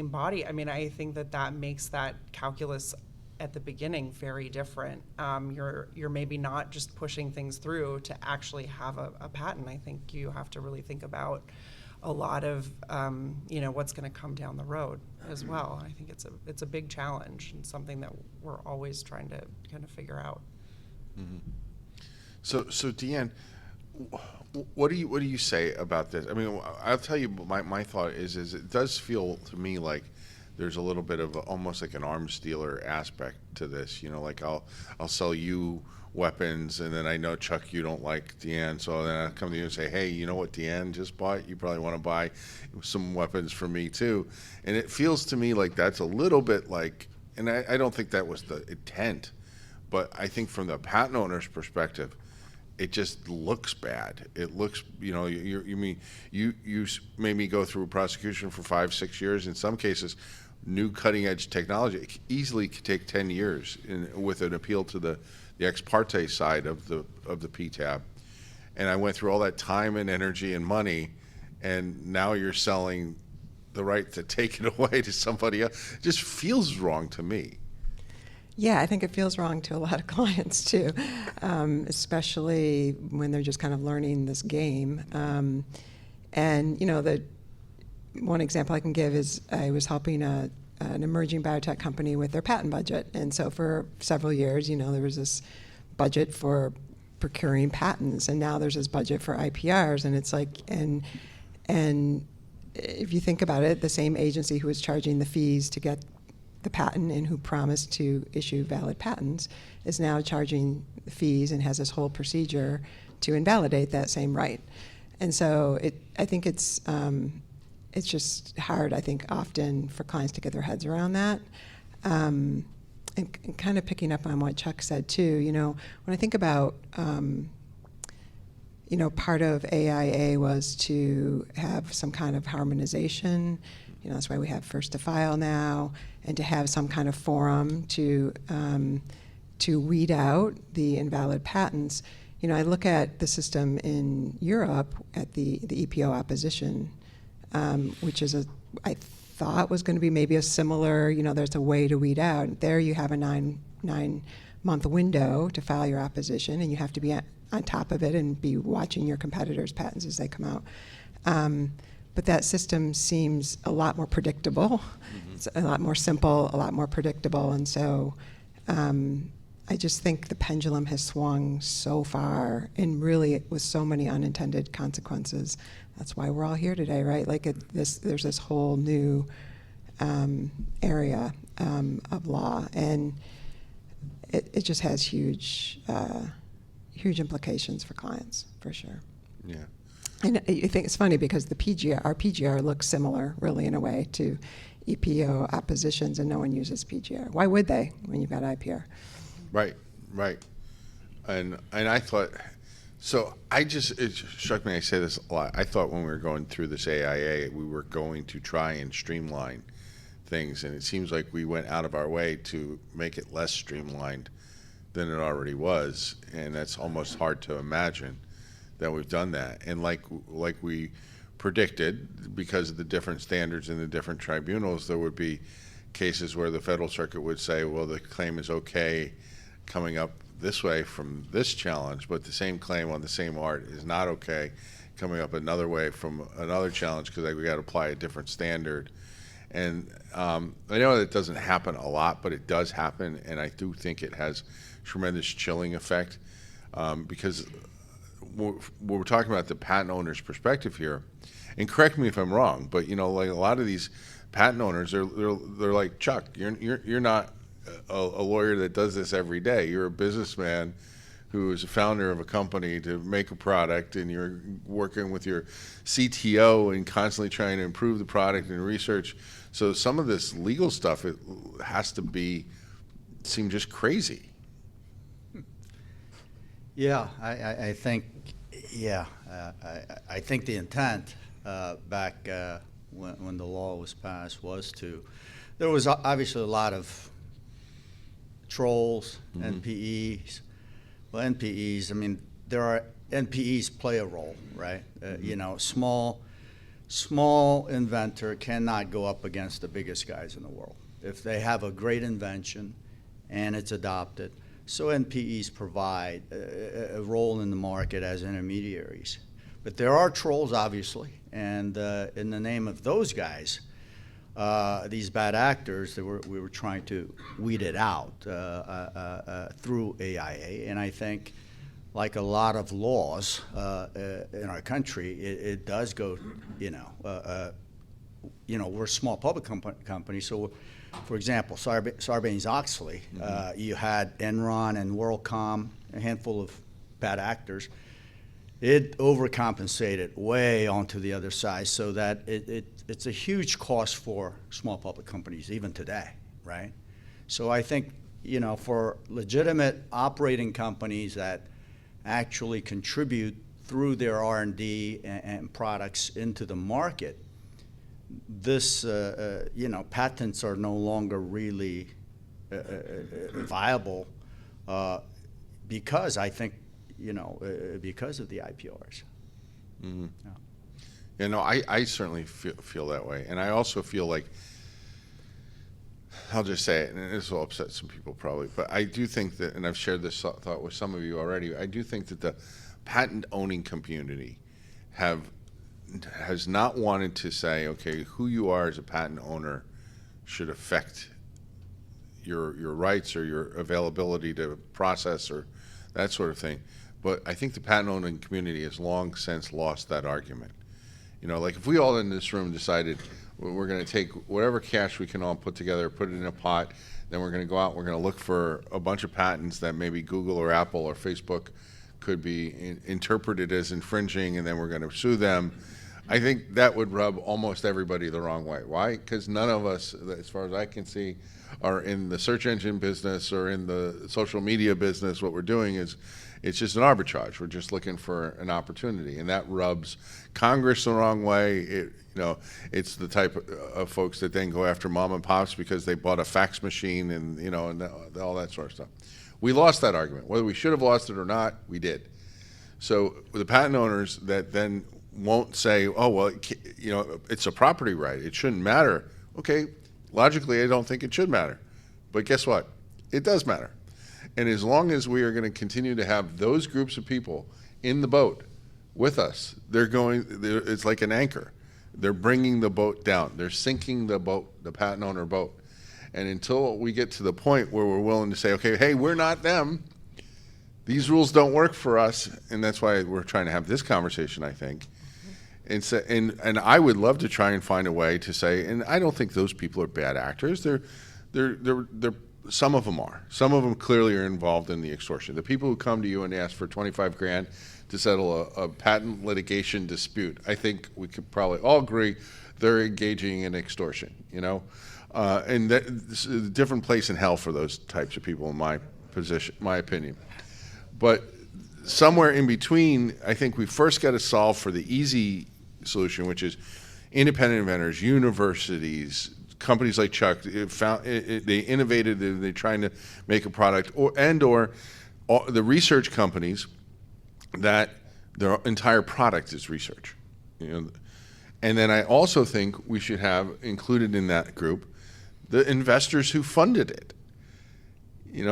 body, I mean, I think that makes that calculus at the beginning very different. You're maybe not just pushing things through to actually have a patent. I think you have to really think about a lot of what's going to come down the road as well. I think it's a big challenge and something that we're always trying to kind of figure out. Mm-hmm. So DeAnn, what do you say about this? I mean, I'll tell you, my thought is it does feel to me like there's a little bit of almost like an arms dealer aspect to this. Like I'll sell you weapons, and then I know, Chuck, you don't like DeAnn, so then I come to you and say, hey, you know what DeAnn just bought? You probably want to buy some weapons for me too. And it feels to me like that's a little bit like, and I don't think that was the intent, but I think from the patent owner's perspective, it just looks bad. It looks, you made me go through a prosecution for 5-6 years. In some cases, new cutting edge technology easily could take 10 years with an appeal to the ex parte side of the PTAB. And I went through all that time and energy and money, and now you're selling the right to take it away to somebody else. It just feels wrong to me. Yeah, I think it feels wrong to a lot of clients too, especially when they're just kind of learning this game. And the one example I can give is I was helping an emerging biotech company with their patent budget, and so for several years, there was this budget for procuring patents, and now there's this budget for IPRs, and it's like, and if you think about it, the same agency who was charging the fees to get the patent and who promised to issue valid patents is now charging the fees and has this whole procedure to invalidate that same right. And so I think it's just hard, I think, often for clients to get their heads around that. And kind of picking up on what Chuck said too, you know, when I think about, you know, part of AIA was to have some kind of harmonization. You know, that's why we have first to file now, and to have some kind of forum to weed out the invalid patents. You know, I look at the system in Europe at the EPO opposition, which is I thought was going to be maybe a similar, you know, there's a way to weed out. There you have a nine-month window to file your opposition, and you have to be on top of it and be watching your competitors' patents as they come out. But that system seems a lot more predictable. Mm-hmm. It's a lot more simple, a lot more predictable. And so I just think the pendulum has swung so far, and really with so many unintended consequences. That's why we're all here today, right? Like there's this whole new area of law, and it just has huge implications for clients, for sure. Yeah. And I think it's funny because our PGR looks similar, really, in a way, to EPO oppositions, and no one uses PGR. Why would they when you've got IPR? Right. And I thought, so it struck me, I say this a lot, I thought when we were going through this AIA, we were going to try and streamline things, and it seems like we went out of our way to make it less streamlined than it already was, and that's almost hard to imagine that we've done that. And like we predicted, because of the different standards in the different tribunals, there would be cases where the Federal Circuit would say, well, the claim is okay coming up this way from this challenge, but the same claim on the same art is not okay coming up another way from another challenge, because we got to apply a different standard. And I know that doesn't happen a lot, but it does happen, and I do think it has tremendous chilling effect, because we're talking about the patent owner's perspective here, and correct me if I'm wrong, but you know, like a lot of these patent owners, they're like, Chuck, you're not a lawyer that does this every day. You're a businessman who is a founder of a company to make a product, and you're working with your CTO and constantly trying to improve the product and research. So some of this legal stuff, it has to seem just crazy. Yeah, I think, I think the intent back when the law was passed was there was obviously a lot of trolls, Mm-hmm. NPEs. Well, NPEs, I mean, NPEs play a role, right? Mm-hmm. You know, small inventor cannot go up against the biggest guys in the world if they have a great invention and it's adopted. So NPEs provide a role in the market as intermediaries. But there are trolls, obviously, and in the name of those guys, these bad actors, we were trying to weed it out through AIA. And I think, like a lot of laws in our country, it does go, we're a small public company, so for example, Sarbanes-Oxley, you had Enron and WorldCom, a handful of bad actors. It overcompensated way onto the other side, so that it's a huge cost for small public companies even today, right? So I think, for legitimate operating companies that actually contribute through their R&D and products into the market, this, patents are no longer really viable because I think, because of the IPRs. Mm-hmm. Yeah. I certainly feel that way. And I also feel like, I'll just say it, and this will upset some people probably, but I do think that, and I've shared this thought with some of you already, I do think that the patent owning community has not wanted to say, okay, who you are as a patent owner should affect your rights or your availability to process or that sort of thing. But I think the patent owning community has long since lost that argument. You know, like if we all in this room decided we're going to take whatever cash we can all put together, put it in a pot, then we're going to go out, we're going to look for a bunch of patents that maybe Google or Apple or Facebook could be interpreted as infringing, and then we're going to sue them. I think that would rub almost everybody the wrong way. Why? Because none of us, as far as I can see, are in the search engine business or in the social media business. What we're doing is it's just an arbitrage. We're just looking for an opportunity, and that rubs Congress the wrong way. It's the type of folks that then go after mom and pops because they bought a fax machine and all that sort of stuff. We lost that argument. Whether we should have lost it or not, we did. So the patent owners that then won't say, oh, well, it's a property right, it shouldn't matter. Okay, logically, I don't think it should matter. But guess what? It does matter. And as long as we are going to continue to have those groups of people in the boat with us, it's like an anchor. They're bringing the boat down. They're sinking the boat, the patent owner boat. And until we get to the point where we're willing to say, okay, hey, we're not them, these rules don't work for us, and that's why we're trying to have this conversation, I think. And so, and I would love to try and find a way to say, and I don't think those people are bad actors. They're some of them are. Some of them clearly are involved in the extortion. The people who come to you and ask for 25 grand to settle a patent litigation dispute, I think we could probably all agree they're engaging in extortion, and that's a different place in hell for those types of people in my opinion. But somewhere in between, I think we first got to solve for the easy solution, which is independent inventors, universities, companies like Chuck. They innovated, they're trying to make a product, or the research companies that their entire product is research. And then I also think we should have included in that group the investors who funded it.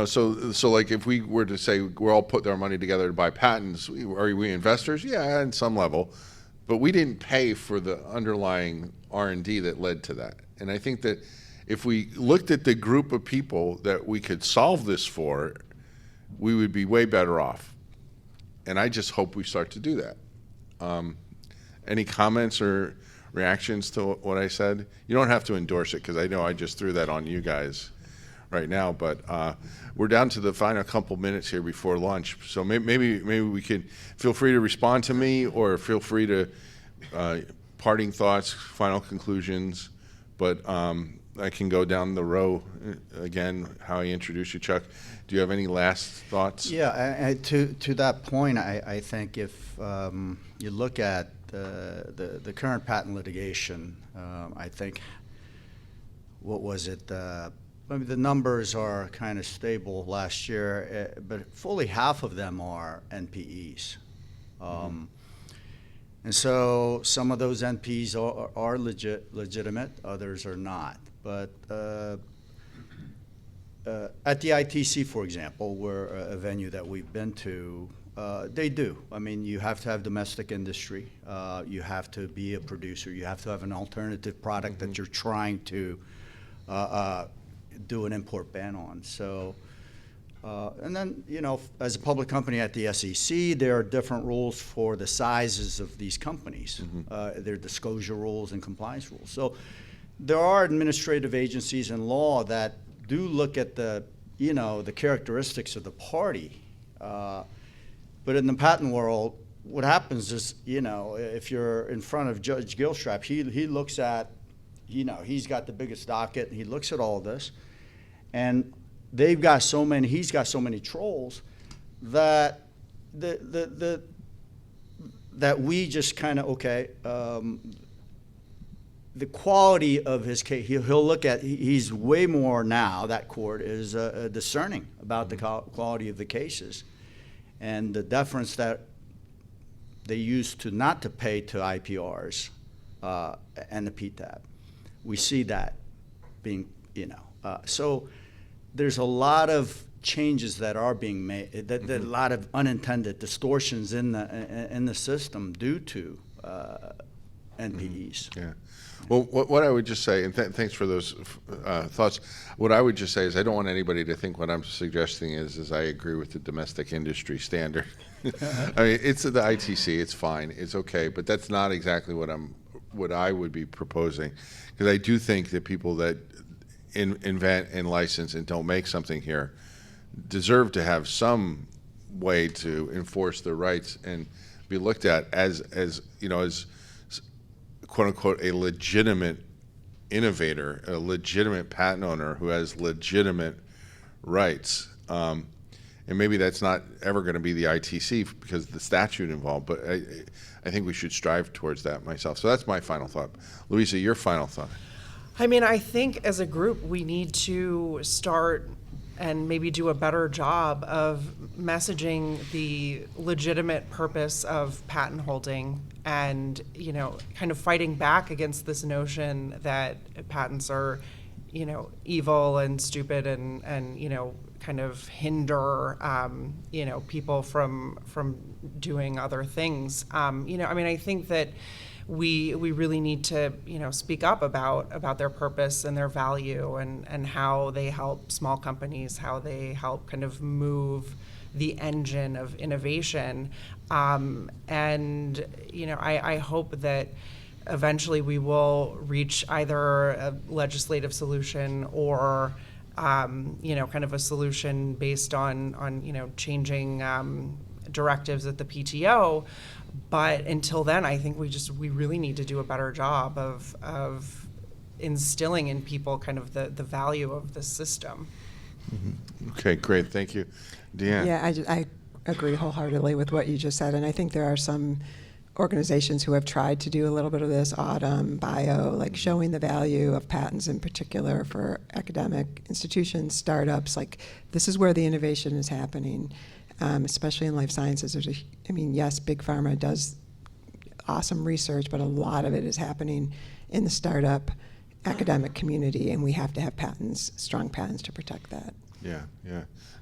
So like if we were to say we're all putting our money together to buy patents, are we investors? Yeah, on some level, but we didn't pay for the underlying R&D that led to that. And I think that if we looked at the group of people that we could solve this for, we would be way better off. And I just hope we start to do that. Any comments or reactions to what I said? You don't have to endorse it, because I know I just threw that on you guys right now, but we're down to the final couple minutes here before lunch, so maybe we could feel free to respond to me, or feel free to parting thoughts, final conclusions. But I can go down the row again, how I introduced you, Chuck. Do you have any last thoughts? Yeah, to that point, I think if you look at the current patent litigation, I think, what was it? The numbers are kind of stable last year, but fully half of them are NPEs. And so some of those NPEs are legitimate, others are not. But at the ITC, for example, where a venue that we've been to, they do. I mean, you have to have domestic industry. You have to be a producer. You have to have an alternative product that you're trying to do an import ban on. So, and then, as a public company at the SEC, there are different rules for the sizes of these companies. There are disclosure rules and compliance rules. So there are administrative agencies in law that do look at the characteristics of the party. But in the patent world, what happens is, if you're in front of Judge Gilstrap, he looks at, he's got the biggest docket, and he looks at all this. And he's got so many trolls that that we just kind of, the quality of his case, he'll look at, he's way more now, that court is discerning about the quality of the cases. And the deference that they used to not to pay to IPRs and the PTAB, we see that being, so there's a lot of changes that are being made, that a lot of unintended distortions in the system due to NPEs. Yeah. Well, what I would just say, and thanks for those thoughts. What I would just say is I don't want anybody to think what I'm suggesting is I agree with the domestic industry standard. I mean, it's the ITC. It's fine. It's okay. But that's not exactly what I would be proposing, because I do think that people that invent and license and don't make something here deserve to have some way to enforce their rights and be looked at as quote unquote a legitimate innovator, a legitimate patent owner who has legitimate rights. And maybe that's not ever going to be the ITC because of the statute involved, but I think we should strive towards that myself. So that's my final thought. Louisa, your final thought. I mean, I think as a group, we need to start and maybe do a better job of messaging the legitimate purpose of patent holding and, kind of fighting back against this notion that patents are, evil and stupid and kind of hinder, people from doing other things. I think that we really need to, speak up about their purpose and their value and how they help small companies, how they help kind of move the engine of innovation. I hope that eventually we will reach either a legislative solution or kind of a solution based on changing directives at the PTO. But until then, I think we really need to do a better job of instilling in people kind of the value of the system. Mm-hmm. Okay, great. Thank you. DeAnn. Yeah, I agree wholeheartedly with what you just said, and I think there are some organizations who have tried to do a little bit of this, Autumn, Bio, like showing the value of patents in particular for academic institutions, startups, like this is where the innovation is happening, especially in life sciences. Yes, Big Pharma does awesome research, but a lot of it is happening in the startup academic community, and we have to have patents, strong patents to protect that. Yeah.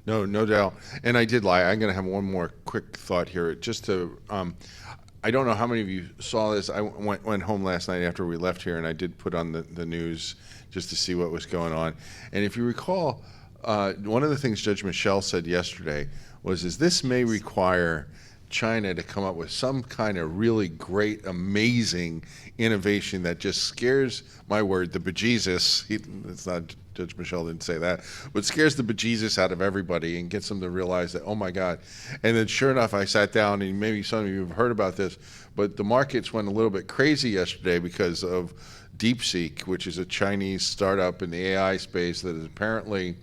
No doubt. And I did lie. I'm going to have one more quick thought here. Just to, I don't know how many of you saw this. I went home last night after we left here, and I did put on the news just to see what was going on. And if you recall, one of the things Judge Michel said yesterday was this may require China to come up with some kind of really great, amazing innovation that just scares, my word, the bejesus. It's not, Judge Michel didn't say that, but scares the bejesus out of everybody and gets them to realize that, oh my God. And then sure enough, I sat down, and maybe some of you have heard about this, but the markets went a little bit crazy yesterday because of DeepSeek, which is a Chinese startup in the AI space that is apparently,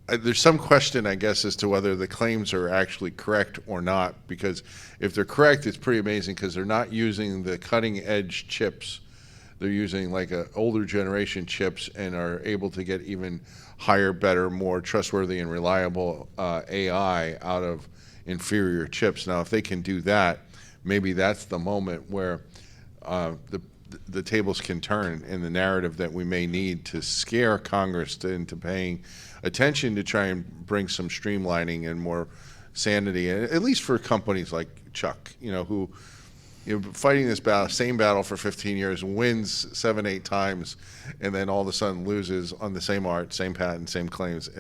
there's some question, I guess, as to whether the claims are actually correct or not, because if they're correct, it's pretty amazing because they're not using the cutting edge chips. They're using like older generation chips and are able to get even higher, better, more trustworthy and reliable AI out of inferior chips. Now, if they can do that, maybe that's the moment where the tables can turn in the narrative that we may need to scare Congress into paying attention to try and bring some streamlining and more sanity, at least for companies like Chuck, who fighting this same battle for 15 years, wins 7-8 times, and then all of a sudden loses on the same art, same patent, same claims.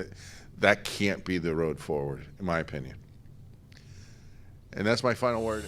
That can't be the road forward, in my opinion. And that's my final word.